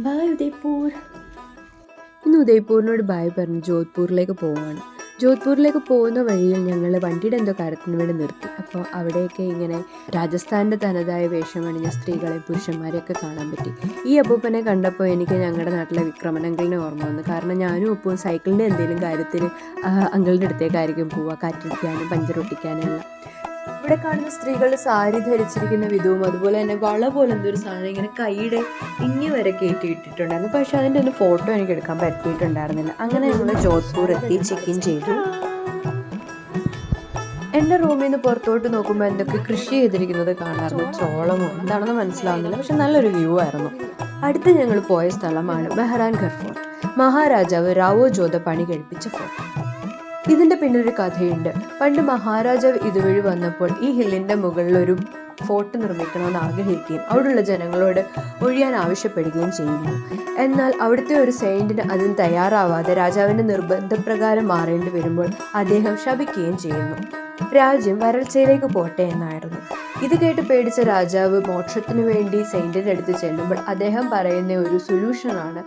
Bye Udaipur. ഇന്ന് ഉദയ്പൂരിനോട് bye പറഞ്ഞ് ജോധ്പൂരിലേക്ക് പോവുകയാണ്. ജോധ്പൂരിലേക്ക് പോകുന്ന വഴിയിൽ ഞങ്ങൾ വണ്ടിയുടെ എന്തോ കാര്യത്തിന് വേണ്ടി നിർത്തി. അപ്പോൾ അവിടെയൊക്കെ ഇങ്ങനെ രാജസ്ഥാൻ്റെ തനതായ വേഷമണിഞ്ഞ സ്ത്രീകളെ പുരുഷന്മാരെയൊക്കെ കാണാൻ പറ്റി. ഈ അപ്പൂപ്പനെ കണ്ടപ്പോൾ എനിക്ക് ഞങ്ങളുടെ നാട്ടിലെ വിക്രമനങ്കിളിനെ ഓർമ്മ വന്നു. കാരണം ഞാനും ഒപ്പം സൈക്കിളിൻ്റെ എന്തെങ്കിലും കാര്യത്തിന് അങ്കിളിൻ്റെ അടുത്തേക്കായിരിക്കും പോവുക, കാറ്റടിക്കാനും പഞ്ചറൊട്ടിക്കാനും എല്ലാം. ഇവിടെ കാണുന്ന സ്ത്രീകൾ സാരി ധരിച്ചിരിക്കുന്ന വിധവും അതുപോലെ തന്നെ വള പോലെ എന്തൊരു സാധനം ഇങ്ങനെ കൈയുടെ ഇങ്ങി വരെ കയറ്റിയിട്ടിട്ടുണ്ടായിരുന്നു. പക്ഷെ അതിൻ്റെ ഒരു ഫോട്ടോ എനിക്ക് എടുക്കാൻ പറ്റിയിട്ടുണ്ടായിരുന്നില്ല. അങ്ങനെ ഞങ്ങൾ ജോധ്പൂർ എത്തി, ചെക്ക് ഇൻ ചെയ്തു. എൻ്റെ റൂമിൽ നിന്ന് പുറത്തോട്ട് നോക്കുമ്പോൾ എന്തൊക്കെ കൃഷി ചെയ്തിരിക്കുന്നത് കാണാറുണ്ട്. ചോളമോ എന്താണെന്ന് മനസ്സിലാവുന്നില്ല, പക്ഷെ നല്ലൊരു വ്യൂ ആയിരുന്നു. അടുത്ത് ഞങ്ങൾ പോയ സ്ഥലമാണ് മെഹ്റാൻഗർ ഫോർട്ട്. മഹാരാജാവ് റാവോ ജോധ പണി കഴിപ്പിച്ച ഫോർട്ട്. ഇതിൻ്റെ പിന്നൊരു കഥയുണ്ട്. പണ്ട് മഹാരാജാവ് ഇതുവഴി വന്നപ്പോൾ ഈ ഹില്ലിൻ്റെ മുകളിൽ ഒരു ഫോർട്ട് നിർമ്മിക്കണമെന്ന് ആഗ്രഹിക്കുകയും അവിടെയുള്ള ജനങ്ങളോട് ഒഴിയാൻ ആവശ്യപ്പെടുകയും ചെയ്യുന്നു. എന്നാൽ അവിടുത്തെ ഒരു സെയിൻറ്റിന് അതിന് തയ്യാറാവാതെ രാജാവിൻ്റെ നിർബന്ധപ്രകാരം മാറേണ്ടി വരുമ്പോൾ അദ്ദേഹം ശപിക്കുകയും ചെയ്യുന്നു. രാജ്യം വരൾച്ചയിലേക്ക് പോട്ടെ എന്നായിരുന്നു. ഇത് കേട്ട് പേടിച്ച രാജാവ് മോക്ഷത്തിനു വേണ്ടി സെയിൻറ്റിൻ്റെ അടുത്ത് ചെല്ലുമ്പോൾ അദ്ദേഹം പറയുന്ന ഒരു സൊല്യൂഷനാണ്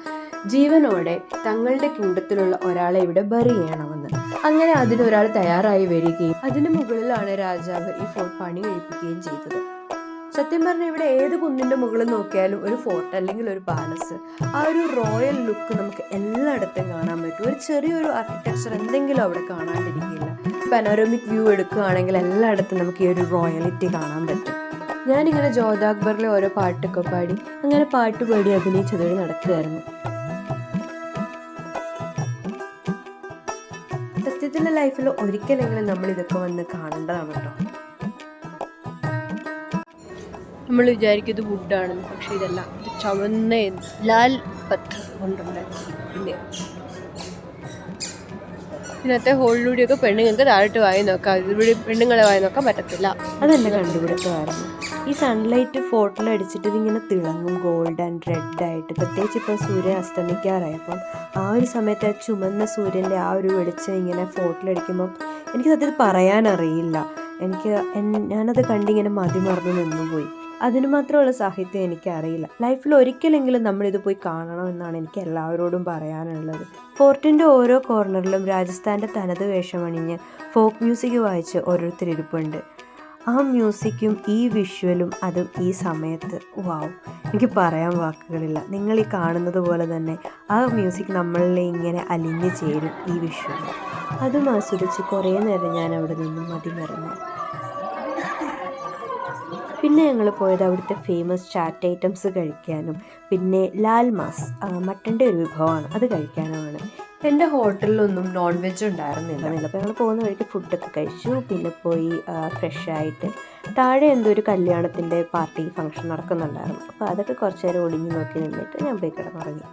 ജീവനോടെ തങ്ങളുടെ കിങ്ഡത്തിലുള്ള ഒരാളെ ഇവിടെ ബറി ചെയ്യണമെന്ന്. അങ്ങനെ അതിനൊരാൾ തയ്യാറായി വരികയും അതിന് മുകളിലാണ് രാജാവ് ഈ ഫോർട്ട് പണി കഴിപ്പിക്കുകയും ചെയ്തത്. സത്യം പറഞ്ഞാൽ ഇവിടെ ഏത് കുന്നിൻ്റെ മുകളിൽ നോക്കിയാലും ഒരു ഫോർട്ട് അല്ലെങ്കിൽ ഒരു പാലസ്, ആ ഒരു റോയൽ ലുക്ക് നമുക്ക് എല്ലായിടത്തും കാണാൻ പറ്റും. ഒരു ചെറിയൊരു ആർക്കിടെക്ചർ എന്തെങ്കിലും അവിടെ കാണാണ്ടിരിക്കില്ല. പനോരമിക് വ്യൂ എടുക്കുകയാണെങ്കിൽ എല്ലായിടത്തും നമുക്ക് ഈ ഒരു റോയലിറ്റി കാണാൻ പറ്റും. ഞാനിങ്ങനെ ജോധ അക്ബറിലെ ഓരോ പാട്ടൊക്കെ പാടി അങ്ങനെ പാട്ട് പാടി അഭിനയിച്ചതുവഴി നടക്കുകയായിരുന്നു. സത്യത്തിൻ്റെ ലൈഫിൽ ഒരിക്കലെങ്കിലും നമ്മൾ ഇതൊക്കെ വന്ന് കാണേണ്ടതാണ് കേട്ടോ. നമ്മൾ വിചാരിക്കും ഇത് വുഡാണെന്ന്, പക്ഷെ ഇതല്ല, ഇത് ചുവന്ന ലാൽ പത്ഥർ കൊണ്ടുണ്ടാക്കി. ഇതിനകത്തെ ഹോളിലൂടെയൊക്കെ പെണ്ണുങ്ങൾക്ക് താഴോട്ട് വായി നോക്കാം, ഇതിലൂടെ പെണ്ണുങ്ങളെ വായി നോക്കാൻ പറ്റത്തില്ല. അതെന്നെ കണ്ടുപിടുത്തമായിരുന്നു. ഈ സൺലൈറ്റ് ഫോട്ടോയിലടിച്ചിട്ട് ഇതിങ്ങനെ തിളങ്ങും ഗോൾഡ് ആൻഡ് റെഡ് ആയിട്ട്. പ്രത്യേകിച്ച് ഇപ്പോൾ സൂര്യൻ അസ്തമിക്കാറായപ്പം ആ ഒരു സമയത്ത് ആ ചുമന്ന സൂര്യൻ്റെ ആ ഒരു വെളിച്ചം ഇങ്ങനെ ഫോട്ടോയിലടിക്കുമ്പം എനിക്ക് സത്യത്തിൽ പറയാനറിയില്ല. ഞാനത് കണ്ടിങ്ങനെ മതിമറന്ന് നിന്നുപോയി. അതിന് മാത്രമുള്ള സാഹിത്യം എനിക്കറിയില്ല. ലൈഫിൽ ഒരിക്കലെങ്കിലും നമ്മളിത് പോയി കാണണമെന്നാണ് എനിക്ക് എല്ലാവരോടും പറയാനുള്ളത്. ഫോർട്ടിൻ്റെ ഓരോ കോർണറിലും രാജസ്ഥാൻ്റെ തനത് വേഷമണിഞ്ഞ് ഫോക്ക് മ്യൂസിക് വായിച്ച് ഓരോരുത്തരിപ്പുണ്ട്. ആ മ്യൂസിക്കും ഈ വിഷ്വലും അതും ഈ സമയത്ത് വാവ്, എനിക്ക് പറയാൻ വാക്കുകളില്ല. നിങ്ങൾ ഈ കാണുന്നത് പോലെ തന്നെ ആ മ്യൂസിക് നമ്മളിൽ ഇങ്ങനെ അലിഞ്ഞു ചേരും ഈ വിഷ്വൽ. അതും ആസ്വദിച്ച് കുറേ നേരം ഞാൻ അവിടെ നിന്നും മതിമറന്നു. പിന്നെ ഞങ്ങൾ പോയത് അവിടുത്തെ ഫേമസ് ചാറ്റ് ഐറ്റംസ് കഴിക്കാനും പിന്നെ ലാൽ മാസ് മട്ടൻ്റെ ഒരു വിഭവമാണ്, അത് കഴിക്കാനുമാണ്. എൻ്റെ ഹോട്ടലിലൊന്നും നോൺ വെജ് ഉണ്ടായിരുന്നില്ല. അപ്പോൾ ഞങ്ങൾ പോകുന്ന വഴിക്ക് ഫുഡൊക്കെ കഴിച്ചു. പിന്നെ പോയി ഫ്രഷായിട്ട് താഴെ എന്തോ ഒരു കല്യാണത്തിൻ്റെ പാർട്ടി ഫംഗ്ഷൻ നടക്കുന്നുണ്ടായിരുന്നു. അപ്പോൾ അതൊക്കെ കുറച്ച് നേരം ഒളിഞ്ഞു നോക്കി നിന്നിട്ട് ഞാൻ പോയി കിടന്നുറങ്ങി.